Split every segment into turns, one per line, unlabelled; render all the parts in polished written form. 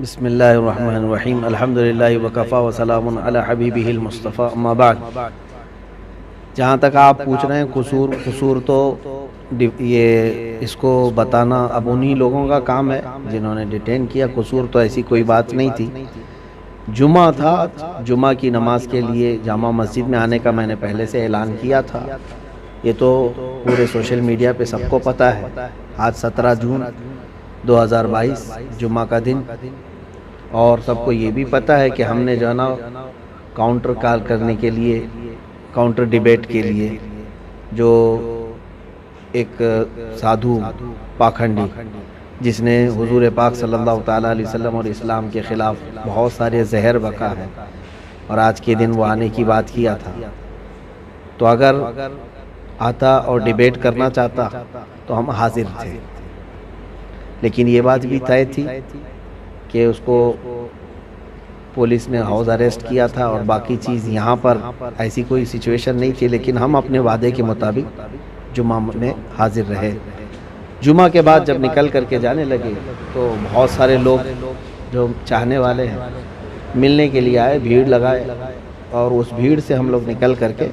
بسم اللہ الرحمن الرحیم الحمدللہ وکفا وسلام علی حبیبہ المصطفیٰ اما بعد۔ جہاں تک آپ پوچھ رہے ہیں قصور تو یہ اس کو بتانا اب انہی لوگوں کا کام ہے جنہوں نے ڈیٹین کیا۔ قصور تو ایسی کوئی بات نہیں تھی۔ جمعہ تھا، جمعہ کی نماز کے لیے جامع مسجد میں آنے کا میں نے پہلے سے اعلان کیا تھا۔ یہ تو پورے سوشل میڈیا پہ سب کو پتہ ہے۔ آج 17 جون 2022 جمعہ کا دن، اور سب کو یہ بھی پتہ ہے کہ ہم نے جو ہے نا کاؤنٹر کال کرنے کے لیے، کاؤنٹر ڈیبیٹ کے لیے، جو ایک سادھو پاکھنڈی جس نے حضور پاک صلی اللہ تعالیٰ علیہ وسلم اور اسلام کے خلاف بہت سارے زہر بکا ہے، اور آج کے دن وہ آنے کی بات کیا تھا، تو اگر آتا اور ڈیبیٹ کرنا چاہتا تو ہم حاضر تھے۔ لیکن یہ بات بھی طے تھی کہ اس کو پولیس نے ہاؤس اریسٹ کیا تھا، اور باقی چیز یہاں پر ایسی کوئی سچویشن نہیں تھی، لیکن ہم اپنے وعدے کے مطابق جمعہ میں حاضر رہے۔ جمعہ کے بعد جب نکل کر کے جانے لگے تو بہت سارے لوگ جو چاہنے والے ہیں ملنے کے لیے آئے، بھیڑ لگائے، اور اس بھیڑ سے ہم لوگ نکل کر کے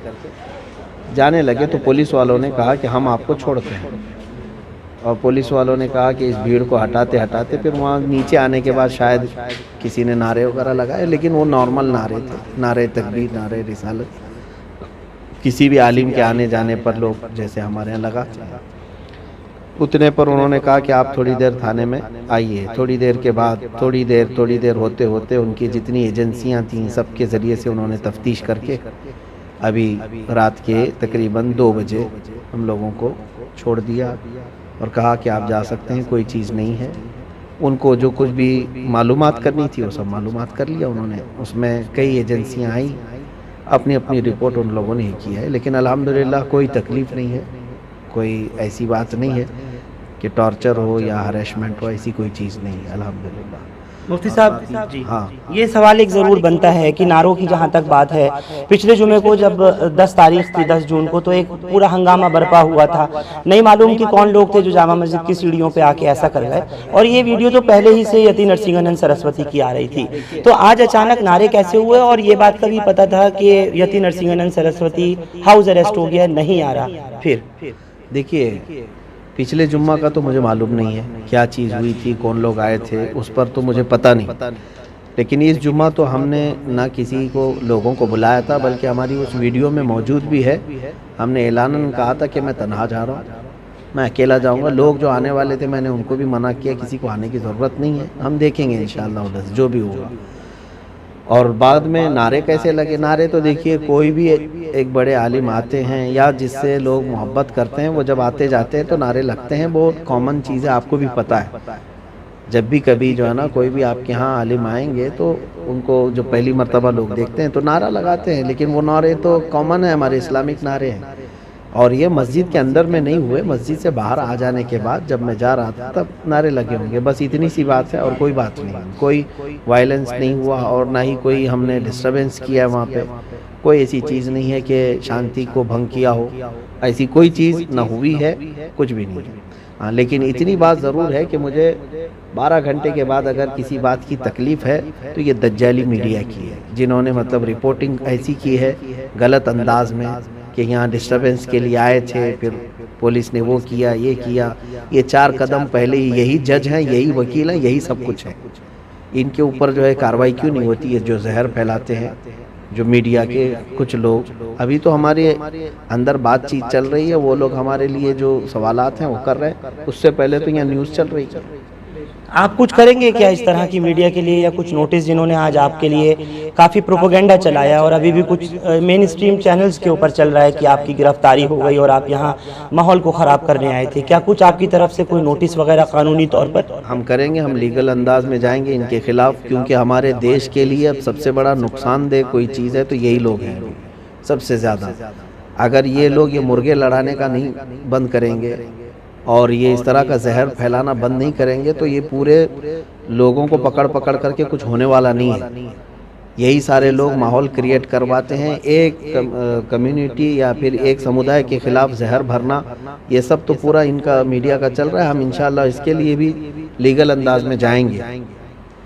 جانے لگے تو پولیس والوں نے کہا کہ ہم آپ کو چھوڑتے ہیں، اور پولیس والوں نے کہا کہ اس بھیڑ کو ہٹاتے ہٹاتے پھر وہاں نیچے آنے کے بعد شاید کسی نے نعرے وغیرہ لگائے، لیکن وہ نارمل نعرے تھے، نعرے تکبیر، نعرے رسالت، کسی بھی عالم کے آنے جانے پر لوگ جیسے ہمارے یہاں لگاتے ہیں۔ اتنے پر انہوں نے کہا کہ آپ تھوڑی دیر تھانے میں آئیے۔ تھوڑی دیر کے بعد تھوڑی دیر ہوتے ہوتے ان کی جتنی ایجنسیاں تھیں سب کے ذریعے سے انہوں نے تفتیش کر کے ابھی رات کے تقریباً 2 بجے ہم لوگوں کو چھوڑ دیا، اور کہا کہ آپ جا سکتے ہیں، کوئی چیز نہیں ہے۔ ان کو جو کچھ بھی معلومات کرنی تھی وہ سب معلومات کر لیا انہوں نے۔ اس میں کئی ایجنسیاں آئیں، اپنی اپنی رپورٹ ان لوگوں نے کی ہے، لیکن الحمدللہ کوئی تکلیف نہیں ہے، کوئی ایسی بات نہیں ہے کہ ٹارچر ہو یا ہریشمنٹ ہو، ایسی کوئی چیز نہیں ہے الحمدللہ۔
مفتی صاحب جی
ہاں،
یہ سوال ایک ضرور بنتا ہے کہ نعروں کی جہاں تک بات ہے، پچھلے جمعے کو جب 10 تاریخ تھی 10 جون کو تو ایک پورا ہنگامہ برپا ہوا تھا، نہیں معلوم کہ کون لوگ تھے جو جامع مسجد کی سیڑھیوں پہ آ کے ایسا کر گئے، اور یہ ویڈیو تو پہلے ہی سے یتی نرسنگھنن سرسوتی کی آ رہی تھی، تو آج اچانک نعرے کیسے ہوئے؟ اور یہ بات کا بھی پتہ تھا کہ یتی نرسنگھنن سرسوتی ہاؤس اریسٹ ہو گیا، نہیں آ رہا پھر؟
دیکھیے پچھلے جمعہ کا تو مجھے معلوم نہیں ہے کیا چیز ہوئی تھی، کون لوگ آئے تھے، اس پر تو مجھے پتہ نہیں، لیکن اس جمعہ تو ہم نے نہ کسی کو لوگوں کو بلایا تھا، بلکہ ہماری اس ویڈیو میں موجود بھی ہے، ہم نے اعلاناً کہا تھا کہ میں تنہا جا رہا ہوں، میں اکیلا جاؤں گا۔ لوگ جو آنے والے تھے میں نے ان کو بھی منع کیا، کسی کو آنے کی ضرورت نہیں ہے، ہم دیکھیں گے انشاءاللہ ادھر جو بھی ہوگا۔ اور بعد میں نعرے کیسے لگے؟ نعرے تو دیکھیے کوئی بھی ایک بڑے عالم آتے ہیں یا جس سے لوگ محبت کرتے ہیں، وہ جب آتے جاتے ہیں تو نعرے لگتے ہیں، وہ کامن چیز ہے، آپ کو بھی پتہ ہے۔ جب بھی کبھی جو ہے نا کوئی بھی آپ کے ہاں عالم آئیں گے تو ان کو جو پہلی مرتبہ لوگ دیکھتے ہیں تو نعرہ لگاتے ہیں، لیکن وہ نعرے تو کامن ہے، ہمارے اسلامک نعرے ہیں، اور یہ مسجد کے اندر میں نہیں ہوئے، مسجد سے باہر آ جانے کے بعد جب میں جا رہا تھا تب نعرے لگے ہوں گے، بس اتنی سی بات ہے، اور کوئی بات نہیں، کوئی وائلنس نہیں ہوا، اور نہ ہی کوئی ہم نے ڈسٹربنس کیا ہے وہاں پہ، کوئی ایسی چیز نہیں ہے کہ شانتی کو بھنگ کیا ہو، ایسی کوئی چیز نہ ہوئی ہے، کچھ بھی نہیں ہے۔ ہاں، لیکن اتنی بات ضرور ہے کہ مجھے 12 گھنٹے کے بعد اگر کسی بات کی تکلیف ہے تو یہ دجالی میڈیا کی ہے، جنہوں نے مطلب رپورٹنگ ایسی کی ہے غلط انداز میں کہ یہاں ڈسٹربنس کے لیے آئے تھے، پھر پولیس نے وہ کیا، یہ کیا، یہ 4 قدم پہلے ہی یہی جج ہیں، یہی وکیل ہیں، یہی سب کچھ ہے، ان کے اوپر جو ہے کارروائی کیوں نہیں ہوتی ہے؟ جو زہر پھیلاتے ہیں جو میڈیا کے کچھ لوگ، ابھی تو ہمارے اندر بات چیت چل رہی ہے، وہ لوگ ہمارے لیے جو سوالات ہیں وہ کر رہے ہیں، اس سے پہلے تو یہاں نیوز چل رہی ہے۔
آپ کچھ کریں گے کیا اس طرح کی میڈیا کے لیے، یا کچھ نوٹس جنہوں نے آج آپ کے لیے کافی پروپیگنڈا چلایا، اور ابھی بھی کچھ مین اسٹریم چینلز کے اوپر چل رہا ہے کہ آپ کی گرفتاری ہو گئی اور آپ یہاں ماحول کو خراب کرنے آئے تھے، کیا کچھ آپ کی طرف سے کوئی نوٹس وغیرہ قانونی طور پر؟
ہم کریں گے، ہم لیگل انداز میں جائیں گے ان کے خلاف، کیونکہ ہمارے دیش کے لیے اب سب سے بڑا نقصان دہ کوئی چیز ہے تو یہی لوگ ہیں سب سے زیادہ۔ اگر یہ لوگ یہ مرغے لڑانے کا نہیں بند کریں گے اور یہ اس طرح کا زہر پھیلانا بند نہیں کریں گے تو یہ پورے لوگوں کو پکڑ کر کے کچھ ہونے والا نہیں ہے۔ یہی سارے لوگ ماحول کریٹ کرواتے ہیں، ایک کمیونٹی یا پھر ایک سمودائے کے خلاف زہر بھرنا، یہ سب تو پورا ان کا میڈیا کا چل رہا ہے۔ ہم انشاءاللہ اس کے لیے بھی لیگل انداز میں جائیں گے،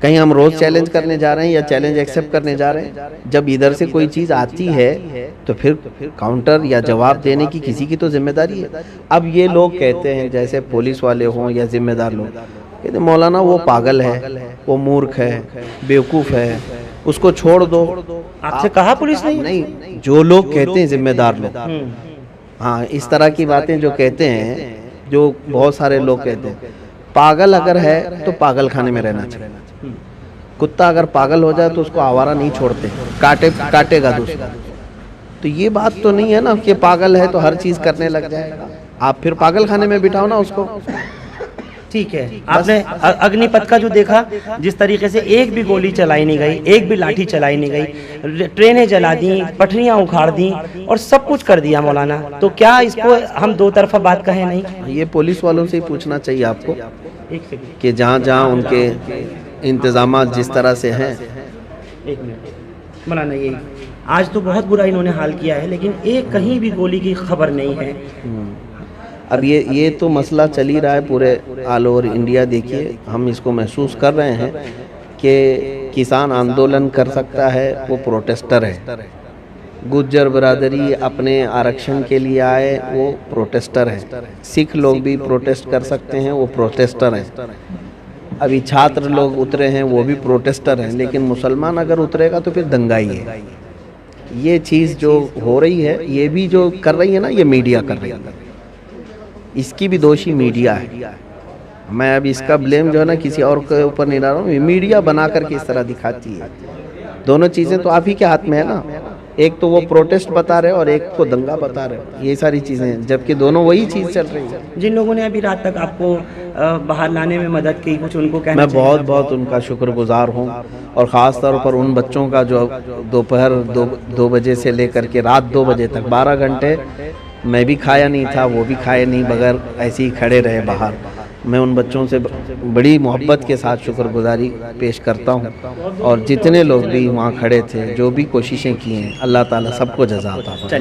کہیں ہم روز چیلنج کرنے جا رہے ہیں یا چیلنج ایکسیپٹ کرنے جا رہے ہیں؟ جب ادھر سے کوئی چیز آتی ہے تو پھر کاؤنٹر یا جواب دینے کی کسی کی تو ذمہ داری ہے۔ اب یہ لوگ کہتے ہیں جیسے پولیس والے ہوں یا ذمہ دار لوگ کہتے ہیں مولانا وہ پاگل ہے، وہ مورکھ ہے، بیوقوف ہے، اس کو چھوڑ دو۔
آپ سے کہا پولیس نے؟
نہیں، جو لوگ کہتے ہیں ذمہ دار لوگ، ہاں اس طرح کی باتیں جو کہتے ہیں، جو بہت سارے لوگ کہتے ہیں، پاگل اگر ہے تو پاگل خانے میں رہنا چاہیے۔ کتا اگر پاگل ہو جائے تو اس کو آوارہ نہیں چھوڑتے، کاٹے گا دوسرا۔ تو یہ بات تو نہیں ہے نا کہ پاگل ہے تو ہر چیز کرنے لگ جائے گا، آپ پھر پاگل خانے میں بٹھاؤ نا اس کو۔
ٹھیک ہے، آپ نے اگنی پتھ کا جو دیکھا، جس طریقے سے ایک بھی گولی چلائی نہیں گئی، ایک بھی لاٹھی چلائی نہیں گئی، ٹرینیں جلا دیں، پٹریاں اکھاڑ دیں اور سب کچھ کر دیا مولانا، تو کیا اس کو ہم دو طرفہ بات کہیں نہیں؟
یہ پولیس والوں سے ہی پوچھنا چاہیے آپ کو کہ جہاں جہاں ان کے انتظامات جس طرح سے ہیں۔
ایک منٹ مولانا، یہی آج تو بہت برا انہوں نے حال کیا ہے، لیکن ایک کہیں بھی گولی کی خبر نہیں ہے۔
اب یہ تو مسئلہ چل ہی رہا ہے پورے آل اوور انڈیا۔ دیکھیے ہم اس کو محسوس کر رہے ہیں کہ کسان آندولن کر سکتا ہے، وہ پروٹیسٹر ہے۔ گجر برادری اپنے آرکشن کے لیے آئے، وہ پروٹیسٹر ہے۔ سکھ لوگ بھی پروٹیسٹ کر سکتے ہیں، وہ پروٹیسٹر ہیں۔ ابھی چھاتر لوگ اترے ہیں، وہ بھی پروٹیسٹر ہیں۔ لیکن مسلمان اگر اترے گا تو پھر دنگائی ہے۔ یہ چیز جو ہو رہی ہے، یہ بھی جو کر رہی ہے نا، یہ میڈیا کر رہی ہے، اس کی بھی دوشی میڈیا ہے۔ میں اب اس کا بلیم جو ہے نا کسی اور کے اوپر نہیں ڈال رہا ہوں، میڈیا بنا کر کے اس طرح دکھاتی ہے۔ دونوں چیزیں تو آپ ہی کے ہاتھ میں ہے نا، ایک تو وہ پروٹیسٹ بتا رہے اور ایک کو دنگا بتا رہے، یہ ساری چیزیں، جبکہ دونوں وہی چیز چل رہی ہے۔
جن لوگوں نے ابھی رات تک آپ کو باہر لانے میں مدد کی، کچھ ان کو کہنا
میں بہت بہت ان کا شکر گزار ہوں، اور خاص طور پر ان بچوں کا جو دوپہر 2 بجے سے لے کر کے رات 2 بجے تک 12 گھنٹے میں بھی کھایا نہیں تھا، وہ بھی کھائے نہیں، بغیر ایسے ہی کھڑے رہے باہر۔ میں ان بچوں سے بڑی محبت کے ساتھ شکر گزاری پیش کرتا ہوں، اور جتنے لوگ بھی وہاں کھڑے تھے، جو بھی کوششیں کی ہیں، اللہ تعالیٰ سب کو جزا عطا فرمائے۔